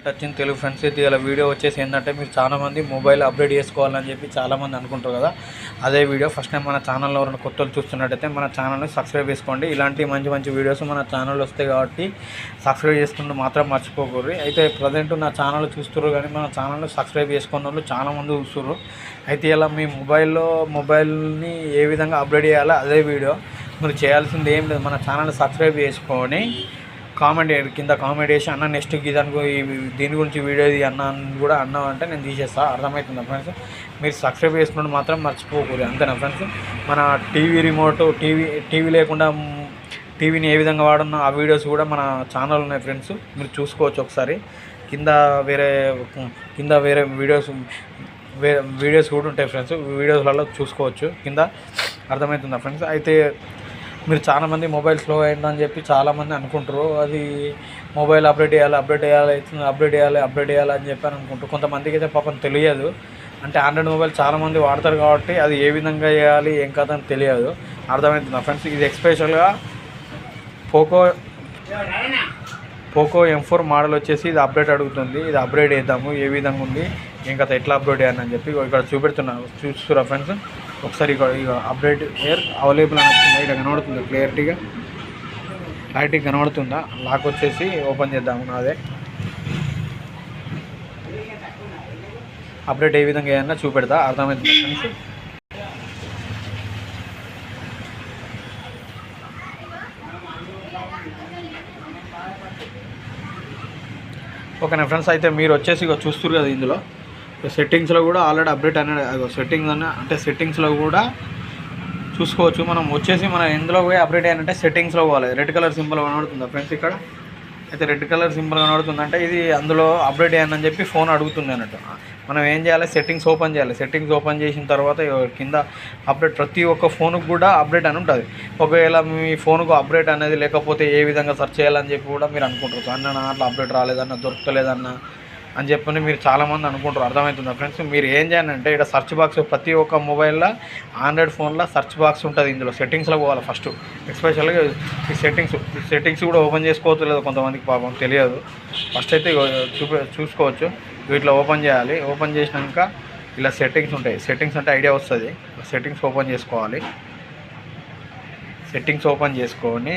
వచ్చింది తెలుగు ఫ్రెండ్స్. అయితే ఇలా వీడియో వచ్చేసి ఏంటంటే మీరు చాలామంది మొబైల్ అప్డేట్ చేసుకోవాలని చెప్పి చాలామంది అనుకుంటారు కదా. అదే వీడియో ఫస్ట్ టైం మన ఛానల్లో ఎవరైనా కొత్తలు చూస్తున్నట్టయితే మన ఛానల్ని సబ్స్క్రైబ్ చేసుకోండి. ఇలాంటి మంచి మంచి వీడియోస్ మన ఛానల్లో వస్తాయి కాబట్టి సబ్స్క్రైబ్ చేసుకుంటూ మాత్రం మర్చిపోకూడదు. అయితే ప్రజెంట్ నా ఛానల్ చూస్తున్నారు కానీ మన ఛానల్ని సబ్స్క్రైబ్ చేసుకున్న వాళ్ళు చాలామంది చూస్తున్నారు. అయితే ఇలా మీ మొబైల్ని ఏ విధంగా అప్డేట్ చేయాలో అదే వీడియో. మీరు చేయాల్సింది ఏం లేదు, మన ఛానల్ని సబ్స్క్రైబ్ చేసుకొని కింద కామెంట్ చేసి అన్న నెక్స్ట్ దీని గురించి వీడియో ఇది అన్న కూడా అన్నామంటే నేను తీసేస్తా. అర్థమవుతుందా ఫ్రెండ్స్? మీరు సబ్స్క్రైబ్ చేసుకున్నట్టు మాత్రం మర్చిపోకూడదు, అంతేనా ఫ్రెండ్స్? మన టీవీ లేకుండా టీవీని ఏ విధంగా వాడున్నా ఆ వీడియోస్ కూడా మన ఛానల్ ఉన్నాయి ఫ్రెండ్స్, మీరు చూసుకోవచ్చు ఒకసారి. కింద వేరే వీడియోస్ కూడా ఉంటాయి ఫ్రెండ్స్, వీడియోస్లలో చూసుకోవచ్చు కింద. అర్థమవుతుందా ఫ్రెండ్స్? అయితే మీరు చాలామంది మొబైల్ స్లో అయిందని చెప్పి చాలామంది అనుకుంటారు. అది మొబైల్ అప్డేట్ చేయాలి అని చెప్పి అనుకుంటారు. కొంతమందికి అయితే పాపం తెలియదు. అంటే ఆండ్రాయిడ్ మొబైల్ చాలామంది వాడతారు కాబట్టి అది ఏ విధంగా చేయాలి ఏం కదా అని తెలియదు. అర్థమవుతుందా ఫ్రెండ్స్? ఇది ఎస్పెషల్గా పోకో M4 మోడల్ వచ్చేసి ఇది అప్డేట్ అడుగుతుంది. ఇది అప్డేట్ చేద్దాము, ఏ విధంగా ఉంది ఏం కదా ఎట్లా అప్డేట్ చేయాలని చెప్పి ఇక్కడ చూస్తున్నా ఫ్రెండ్స్. ఒకసారి ఇక అప్డేట్ అవైలబుల్ అని వచ్చిందా, ఇక్కడ కనబడుతుంది క్లియర్గా లైట్గా కనబడుతుందా. లాక్ వచ్చేసి ఓపెన్ చేద్దాము. నాదే అప్డేట్ ఏ విధంగా ఏదన్నా చూపెడతా. అర్థమవుతుంది ఫ్రెండ్స్? ఓకేనా ఫ్రెండ్స్? అయితే మీరు వచ్చేసి ఇక చూస్తున్నారు కదా, ఇందులో సెట్టింగ్స్లో కూడా ఆల్రెడీ అప్డేట్ అనేది సెట్టింగ్స్లో కూడా చూసుకోవచ్చు. మనం వచ్చేసి ఇందులో పోయి అప్డేట్ అయ్యానంటే సెట్టింగ్స్లో పోవాలి. రెడ్ కలర్ సింబల్ కనబడుతుందా ఫ్రెండ్స్? ఇక్కడ అయితే రెడ్ కలర్ సింబల్ కనబడుతుందంటే ఇది అందులో అప్డేట్ అయ్యానని చెప్పి ఫోన్ అడుగుతుంది అన్నట్టు. మనం ఏం చేయాలి, సెట్టింగ్స్ ఓపెన్ చేయాలి. సెట్టింగ్స్ ఓపెన్ చేసిన తర్వాత కింద అప్డేట్, ప్రతి ఒక్క ఫోన్కి కూడా అప్డేట్ అని ఉంటుంది. ఒకవేళ మీ ఫోన్కు అప్డేట్ అనేది లేకపోతే ఏ విధంగా సెర్చ్ చేయాలని చెప్పి కూడా మీరు అనుకుంటారు. అన్న అట్లా అప్డేట్ రాలేదన్న, దొరకలేదన్న అని చెప్పని మీరు చాలామంది అనుకుంటారు. అర్థమవుతుందా ఫ్రెండ్స్? మీరు ఏం చేయాలంటే ఇక్కడ సెర్చ్ బాక్స్, ప్రతి ఒక్క మొబైల్లో ఆండ్రాయిడ్ ఫోన్లో సెర్చ్ బాక్స్ ఉంటుంది. ఇందులో సెట్టింగ్స్లో పోవాలి ఫస్ట్. ఎస్పెషల్గా ఈ సెట్టింగ్స్ కూడా ఓపెన్ చేసుకోవచ్చు, లేదు కొంతమందికి పాపం తెలియదు. ఫస్ట్ అయితే చూసుకోవచ్చు. వీటిలో ఓపెన్ చేయాలి. ఓపెన్ చేసినాక ఇలా సెట్టింగ్స్ ఉంటాయి. సెట్టింగ్స్ అంటే ఐడియా వస్తుంది. సెట్టింగ్స్ ఓపెన్ చేసుకోవాలి. సెట్టింగ్స్ ఓపెన్ చేసుకొని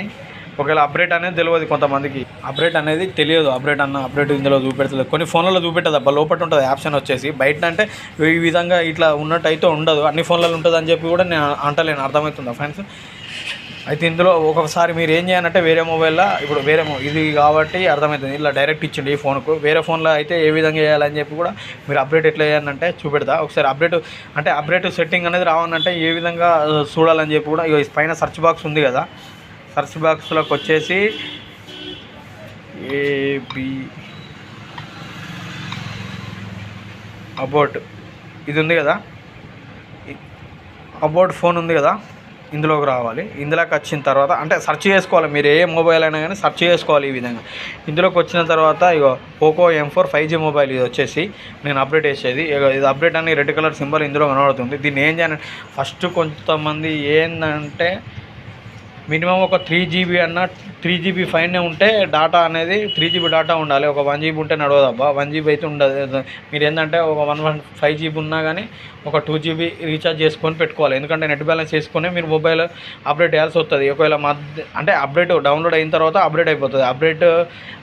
ఒకవేళ అప్డేట్ అనేది తెలియదు, కొంతమందికి అప్డేట్ అనేది తెలియదు. అప్డేట్ ఇందులో చూపెడుతుంది. కొన్ని ఫోన్లలో చూపెట్టదు అబ్బా, లోపల ఉంటుంది ఆప్షన్ వచ్చేసి. బయట అంటే ఈ విధంగా ఇట్లా ఉన్నట్టు అయితే ఉండదు. అన్ని ఫోన్లలో ఉంటుంది అని చెప్పి కూడా నేను అంటలేను. అర్థమవుతుందా ఫ్రెండ్స్? అయితే ఇందులో ఒకసారి మీరు ఏం చేయాలంటే వేరే మొబైల్లో, ఇప్పుడు ఇది కాబట్టి అర్థమవుతుంది, ఇలా డైరెక్ట్ ఇచ్చిండి ఈ ఫోన్కు. వేరే ఫోన్లో అయితే ఏ విధంగా చేయాలని చెప్పి కూడా మీరు అప్డేట్ ఎట్లా చేయాలంటే చూపెడతా. ఒకసారి అప్డేట్ సెట్టింగ్ అనేది రావాలంటే ఏ విధంగా చూడాలని చెప్పి కూడా ఇక పైన సెర్చ్ బాక్స్ ఉంది కదా, సెర్చ్ బాక్స్లోకి వచ్చేసి అబౌట్ ఇది ఉంది కదా, అబౌట్ ఫోన్ ఉంది కదా, ఇందులోకి రావాలి. ఇందులోకి వచ్చిన తర్వాత అంటే సెర్చ్ చేసుకోవాలి. మీరు ఏ మొబైల్ అయినా కానీ సెర్చ్ చేసుకోవాలి ఈ విధంగా. ఇందులోకి వచ్చిన తర్వాత ఇక పోకో M4 5G మొబైల్ ఇది వచ్చేసి నేను అప్డేట్ చేసేది. ఇది అప్డేట్ అని రెడ్ కలర్ సింబల్ ఇందులో కనబడుతుంది. దీన్ని ఏం చేయాలి, ఫస్ట్ కొంతమంది ఏంటంటే మినిమం ఒక 3GB అన్న 3GB ఫైన్ ఉంటే డాటా అనేది 3GB డాటా ఉండాలి. ఒక 1GB ఉంటే నడవదబ్బా. 1GB అయితే ఉండదు. మీరు ఏంటంటే ఒక 115GB ఉన్నా కానీ ఒక 2GB రీఛార్జ్ చేసుకొని పెట్టుకోవాలి. ఎందుకంటే నెట్ బ్యాలెన్స్ చేసుకొని మీరు మొబైల్ అప్డేట్ చేయాల్సి వస్తుంది. ఒకవేళ అంటే అప్డేట్ డౌన్లోడ్ అయిన తర్వాత అప్డేట్ అయిపోతుంది.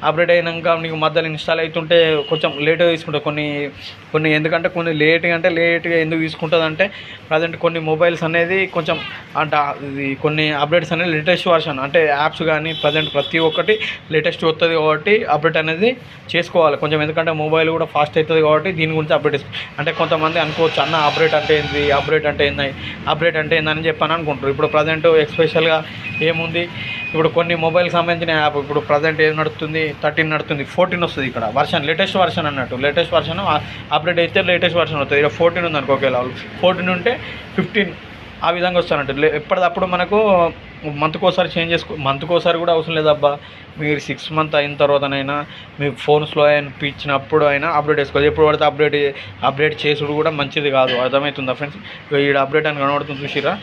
అప్డేట్ అయినాక మీకు మధ్యలో ఇన్స్టాల్ అవుతుంటే కొంచెం లేట్గా తీసుకుంటుంది. కొన్ని ఎందుకంటే లేట్గా ఎందుకు తీసుకుంటుంది అంటే ప్రజెంట్ కొన్ని మొబైల్స్ అనేది కొంచెం అంటే ఇది కొన్ని అప్డేట్స్ అనేది లేటెస్ట్ వర్షన్, అంటే యాప్స్ కానీ ప్రజెంట్ ప్రతి ఒక్కటి లేటెస్ట్ వస్తుంది కాబట్టి అప్డేట్ అనేది చేసుకోవాలి కొంచెం. ఎందుకంటే మొబైల్ కూడా ఫాస్ట్ అవుతుంది కాబట్టి దీని గురించి అప్డేట్ అంటే కొంతమంది అనుకోవచ్చు, అన్న అప్డేట్ అంటే ఏందని చెప్పని అనుకుంటారు. ఇప్పుడు ప్రజెంట్ ఎస్పెషల్గా ఏముంది, ఇప్పుడు కొన్ని మొబైల్కి సంబంధించిన యాప్ ఇప్పుడు ప్రజెంట్ ఏం నడుస్తుంది, 13 నడుతుంది, 14 వస్తుంది. ఇక్కడ వర్షన్ లేటెస్ట్ వర్షన్ అన్నట్టు. లేటెస్ట్ వర్షన్ అప్డేట్ అయితే లేటెస్ట్ వర్షన్ వస్తుంది. ఇక్కడ 14 ఉంది అనుకో, ఒకవేళ 14 ఉంటే 15 ఆ విధంగా వస్తానంట. ఎప్పటికప్పుడు మనకు మంత్కోసారి కూడా అవసరం లేదబ్బా. మీరు 6 మంత్ అయిన తర్వాతనైనా మీ ఫోన్ స్లో అనిపించినప్పుడు అయినా అప్డేట్ చేసుకోవాలి. ఎప్పుడు పడితే అప్డేట్ చేసుడు కూడా మంచిది కాదు. అర్థమవుతుందా ఫ్రెండ్స్? ఈ అప్డేట్ అని కనబడుతుంది చూసిరా,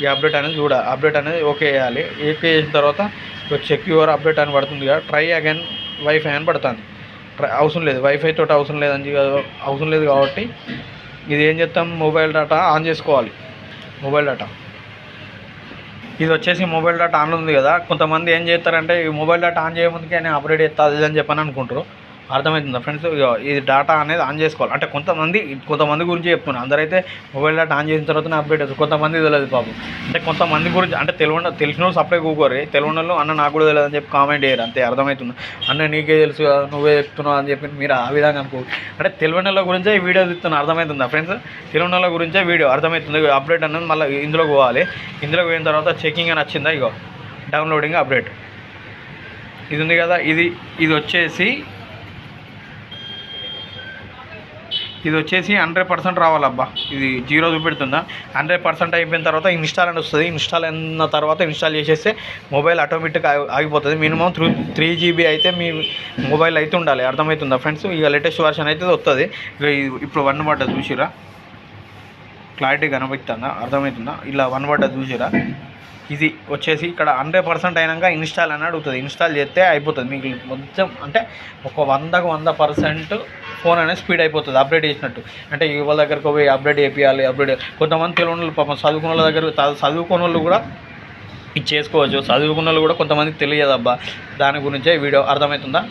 ఈ అప్డేట్ అనేది అప్డేట్ అనేది ఓకే చేయాలి. ఓకే చేసిన తర్వాత చెక్ యువర్ అప్డేట్ అని పడుతుంది కదా, ట్రై అగైన్ వైఫై అని పడుతుంది. అవసరం లేదు, వైఫై తోటి అవసరం లేదు కాబట్టి ఇది ఏం చేస్తాం, మొబైల్ డేటా ఆన్ చేసుకోవాలి. మొబైల్ డేటా ఇది వచ్చేసి మొబైల్ డేటా ఆన్ ఉంది కదా, కొంతమంది ఏం చేస్తారంటే ఈ మొబైల్ డేటా ఆన్ చేయముందుకే నేను అప్డేట్ చేస్తా అది అని చెప్పని అనుకుంటారు. అర్థమవుతుందా ఫ్రెండ్స్? ఇది డేటా అనేది ఆన్ చేసుకోవాలి. అంటే కొంతమంది గురించి చెప్తున్నాను, అందరైతే మొబైల్ డేటా ఆన్ చేసిన తర్వాతనే అప్డేట్ అవుతుంది. కొంతమంది తెలియదు పాపం. అంటే కొంతమంది గురించి అంటే తెలిసిన వాళ్ళు సప్లై కూకోరు, తెలియని వాళ్ళు అన్న నాకు కూడా తెలియదు అని చెప్పి కామెంట్ చేయరు. అంతే, అర్థమవుతుంది. అన్న నీకే తెలుసు కదా, నువ్వే చెప్తున్నావు అని చెప్పి మీరు ఆ విధంగా అనుకో. అంటే తెలియని వాళ్ళ గురించే ఈ వీడియో తీస్తున్నాను. అర్థమవుతుందా ఫ్రెండ్స్? తెలియని వాళ్ళ గురించే వీడియో. అర్థమవుతుంది. అప్డేట్ అనేది మళ్ళీ ఇందులోకి పోవాలి. ఇందులోకి పోయిన తర్వాత చెకింగ్ అని వచ్చిందా, ఇగో డౌన్లోడింగ్ అప్డేట్ ఇది ఉంది కదా, ఇది వచ్చేసి 100% రావాలబ్బా. ఇది 0 చూపెడుతుందా? 100% అయిపోయిన తర్వాత ఇన్స్టాల్ అని వస్తుంది. ఇన్స్టాల్ అయిన తర్వాత ఇన్స్టాల్ చేసేస్తే మొబైల్ ఆటోమేటిక్గా ఆగిపోతుంది. మినిమం 3 GB అయితే మీ మొబైల్ అయితే ఉండాలి. అర్థమవుతుందా ఫ్రెండ్స్? ఇక లేటెస్ట్ వర్షన్ అయితే వస్తుంది. ఇక ఇప్పుడు 1 పడ్డది చూసిరా, క్లారిటీ కనబడుతుందా? అర్థమవుతుందా? ఇలా 1 పడ్డది చూసిరా. ఇది వచ్చేసి ఇక్కడ 100% అయినాక ఇన్స్టాల్ అని అడుగుతుంది. ఇన్స్టాల్ చేస్తే అయిపోతుంది మీకు మొత్తం. అంటే ఒక 100% ఫోన్ అనేది స్పీడ్ అయిపోతుంది అప్డేట్ చేసినట్టు. అంటే వాళ్ళ దగ్గరకు పోయి అప్డేట్ చేయాలి. కొంతమంది తెలియని వాళ్ళు పాపం చదువుకున్న వాళ్ళ దగ్గర, చదువుకున్న వాళ్ళు కూడా ఇది చేసుకోవచ్చు. చదువుకున్న వాళ్ళు కూడా కొంతమందికి తెలియదు అబ్బా. దాని గురించే వీడియో. అర్థమవుతుందా?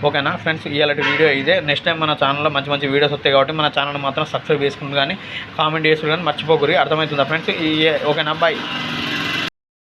ఓకేనా ఫ్రెండ్స్? ఇలాంటి వీడియో ఇదే. నెక్స్ట్ టైం మన ఛానల్లో మంచి వీడియోస్ వస్తాయి కాబట్టి మన ఛానల్ మాత్రం సబ్స్క్రైబ్ చేసుకుని కానీ కామెంట్ చేసుకుని కానీ మర్చిపోకూరి. అర్థమవుతుందా ఫ్రెండ్స్? ఓకేనా? బాయ్.